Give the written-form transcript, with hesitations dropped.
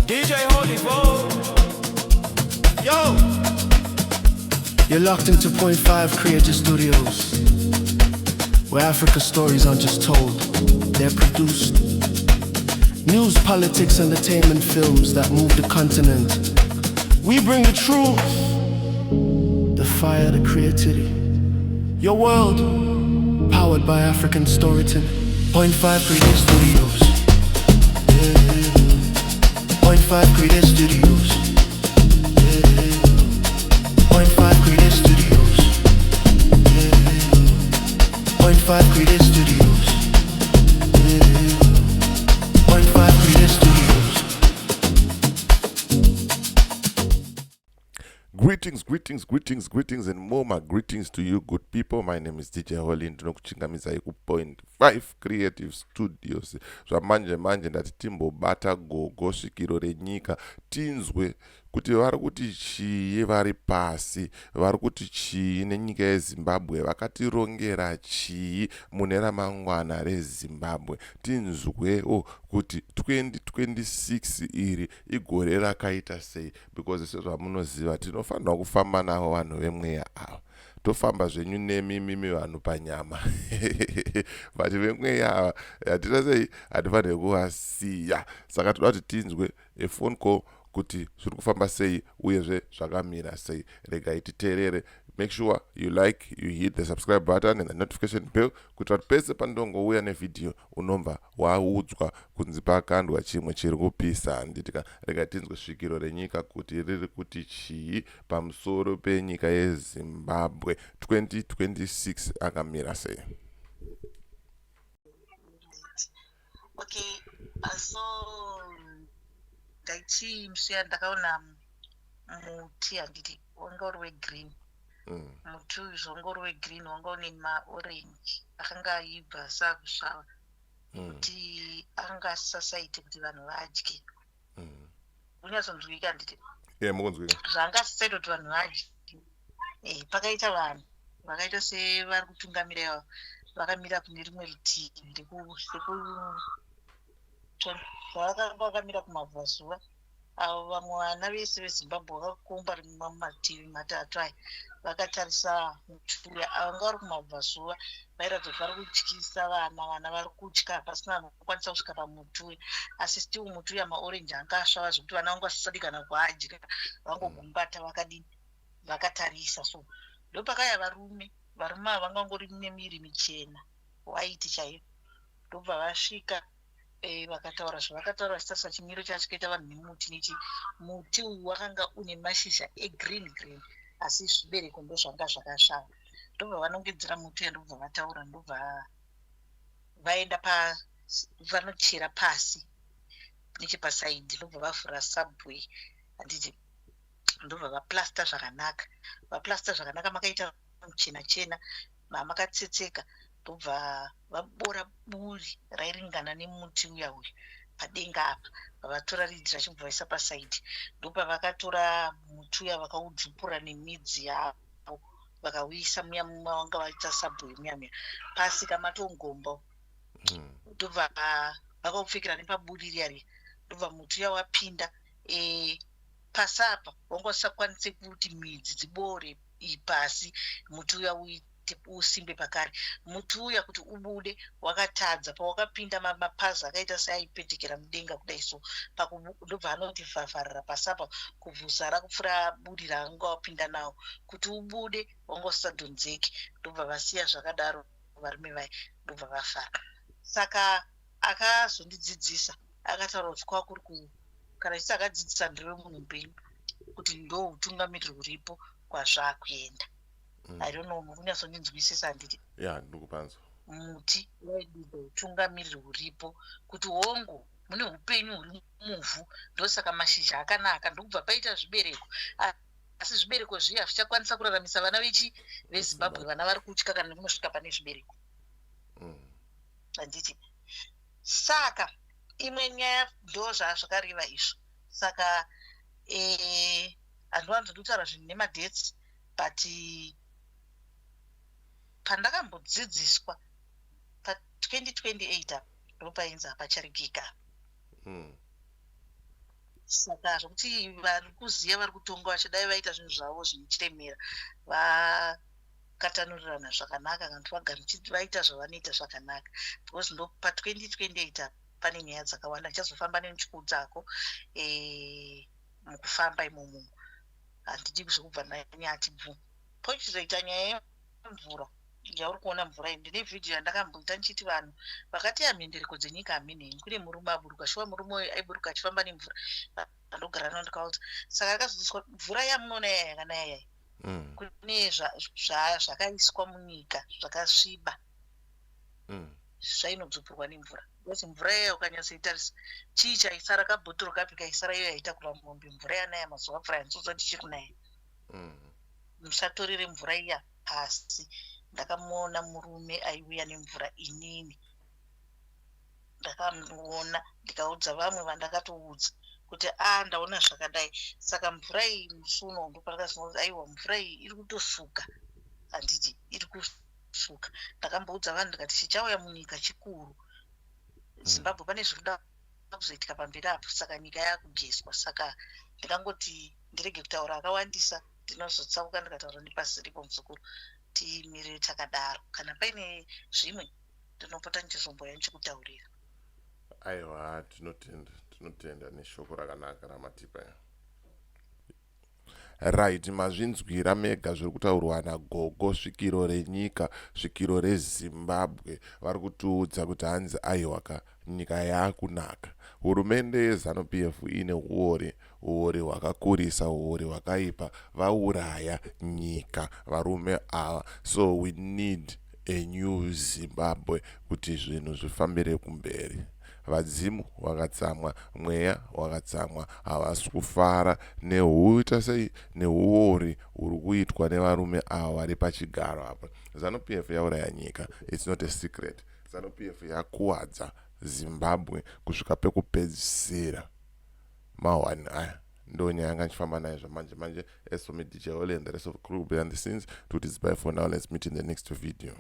DJ Holy Vogue. Yo. You're locked into Point 5 Creative Studios, where Africa's stories aren't just told, they're produced. News, politics, entertainment, films that move the continent. We bring the truth, the fire, the creativity. Your world, powered by African storytelling. Point 5 Creative Studios. Point 5 Creative Studios. Point 5 Creative Studios. Point 5 Creative Studios. Point 5 Creative Studios. Greetings, and more my greetings to you, good people. My name is DJ Holly, ndinokuchingamidzai Point 5 Creative Studios. Zvamanje ndati timbobata gogo svikiro renyika tinzwe kuti vari kuti chii vari pasi, vari kuti chii nenyika yeZimbabwe, vakatirongera chii mune ramangwana reZimbabwe. Tinzwewo kuti 2026 iri igore rakaita sei, because sezvamunoziva tinofanirwa kufamba navo vanhu vemweya ava. Tofamba zvenyu nemi vanhu panyama but vemweya ava hatina sei hatifaniri kuvasiya. Saka toda kuti tinzwe a phone call kuti zviri kufamba sei uyezve zvakamira sei. Regai titeerere. Make sure you like, you hit the subscribe button and the notification bell kuti pese pandongouya nevidhio unomva waudzwa kunzi pakandwa chimwe chiri kupisa. Handitika regai tinzwe svikiro renyika kuti riri kuti chii pamusoro penyika yeZimbabwe 2026 akamira sei. Okay, so ndaichimshiya ndakaona muti handiti wanga uri wegreen. Muti uyu wanga uri wegreen, wanga une maorenji akanga aibva sakusvava kuti anga asisaiite kuti vanhu vadye. Unyatsonzwika handiti? Mukunzwika. Zvanga asisaiite kuti vanhu vadye. Pakaita vanhu vakaita sevari kutungamira ivo vakamira kune rimwe rutivi vakanga vakamira kumabvazuva. Avo vamwe vana vese veZimbabwe vakakomba rimwe mativi matatu aya vakatarisa muti uya. Avo vari kumabvazuva vairatidza kuti vari kutyisa vana vari kutya, pasina vanhu vakwanisa kusvika pamuti uya. Asi still muti uya maorenji anga asvava zvekuti vana vanga vasisadi kana kuadya, vangogumbata vakatarisa. So ndopakaya varume ava vanga vangori nemiri michena waiti chaiyo. Ndobva vasvika vakataura zvavakataura chitarisa chimiro chachikaita vanhu nemuti nechi. Muti uyu wakanga une mashizha egreen asi zvibereko ndo zvanga zvakasvava. Ndobva vanongedzera muti uya, ndobva vataura, ndobva vaenda vanochera pasi nechepasaidhi. Ndobva vavhura subway handiti, ndobva vaplasta zvakanaka. Vaplasta zvakanaka makaita muchena makatsetseka. Ndobva vabora buri rairingana nemuti uya padenga apa. Vavatora ridhi rachibva vaisa pasaidhi. Ndobva vakatora muti uya vakaudzupura nemidzi yavo vakauisa muya wanga vaita sabwe muya pasi kamatongombo. Ndobva vakaupfekera nepaburi riya. Ndobva muti uya wapinda pasi apa wanga usakwanise kuti midzi dzibore pasi, muti uya usimbe pakare. Muti uya kuti ubude wakatadza pawakapinda mapazi akaita seaipetekera mudenga kudai so. Ndobva anoti vhavharira pasi apa kubvusa rakupfura buri raanga wapinda nawo. Kuti ubude wanga usadhonzeki. Ndobva vasiya zvakadaro varume vai, ndobva vafara. Saka akazondidzidzisa akataura kuti kwakuri kana chisi akadzidzisa ndiwe munhu mupenyu kuti ndo utungamiriri huripo kwazvakuenda. I don't know, munyatsondinzwisisa handiti? Ndikupanzwa. Muti waidudza utungamiriri huripo kuti hongu mune upenyu huri muvhu, ndosaka mashizha akanaka. Ndokubva paita zvibereko, asi zvibereko zviya zvichakwanisa kuraramisa vana veZimbabwe, vana vari kutya kana munosvika pane zvibereko handiti. Saka imwe nyaya ndo zvazvakareva izvo. Saka handwanzo kutaura zvinhu nemadhetsi, but pandakambodzidziswa pa2028 apa ndopainzi apa charikika. saka zvokuti vari kuziva vari kutonga vachidai vaita zvinhu zvavo zvinochiremera vakatanurirana zvakanaka kana kuti vagara vaita zvavanoita zvakanaka because ndo pa2028 pane nyaya dzakawanda chazofamba nemuchuku dzako mukufamba imomo handidi zvekubva nanyati bvu pochizoita nyaya yemvura yauri kuona mvura iyi ndine vhidhiyo yandakamboita ndichiti vanhu vakati mhendereko dzenyika hamenheni kune murume aburuka shuwa murume uyu aiburuka achifamba nemvura andogara nao ndikauti saka akazodziswa mvura yamunoona yaya yakanaya yai kune zvakaiswa munyika zvakasviba zvainodzupurwa nemvura kuti mvura yaya ukanyatsoitarisa chii chaisara kabhotoro kapi kaisara iyo yaitakura mombe mvura yanaya mazuva apfuura yanzodza ndichiri kunaya musatorere mvura iya pasi ndakamuona murume aiuya nemvura inini ndakamuona ndikaudza vamwe vandakatoudza kuti ndaona zvakadai saka mvura iyi musi uno ndopakazinozi aiwa mvura iyi iri kutosuka handiti iri kusuka ndakamboudza vanhu ndikati chichauya munyika chikuru Zimbabwe pane zvinoda kuzoitika pamberi apo saka nyika yakugeswa saka ndikangoti ndirege kutaura akawandisa ndinozotsauka ndikataura nepasi ripo mutsukuru timirire takadaro kana paine zvimwe ndinopota ndichizomboya ndichikutaurira. Aiwa, tinotenda neshoko rakanaka ramatipa. Right, mazvinzwira mega zviri kutaurwa naGogo, svikiro renyika, svikiro reZimbabwe. Vari kutiudza kuti hanzi aiwa nyika yakunaka. Hurumende yeZANU-PF ine uori hwakakurisa, uori hwakaipa, vauraya nyika varume ava. So we need a new Zimbabwe kuti zvinhu zvifambire kumberi. Vadzimu vakatsamwa, mweya wakatsamwa, havasi kufara neuita sei neuori uri kuitwa nevarume ava vari pachigaro apa. ZANU-PF yauraya nyika, it's not a secret. ZANU-PF yakuwadza Zimbabwe kusvika pekupedzisira. Mahwani aya ndo nyaya yanga ndichifamba nayo zvamanje. As for me, DJ Ole and the rest of the crew behind the scenes, to this bye for now. Let's meet in the next video.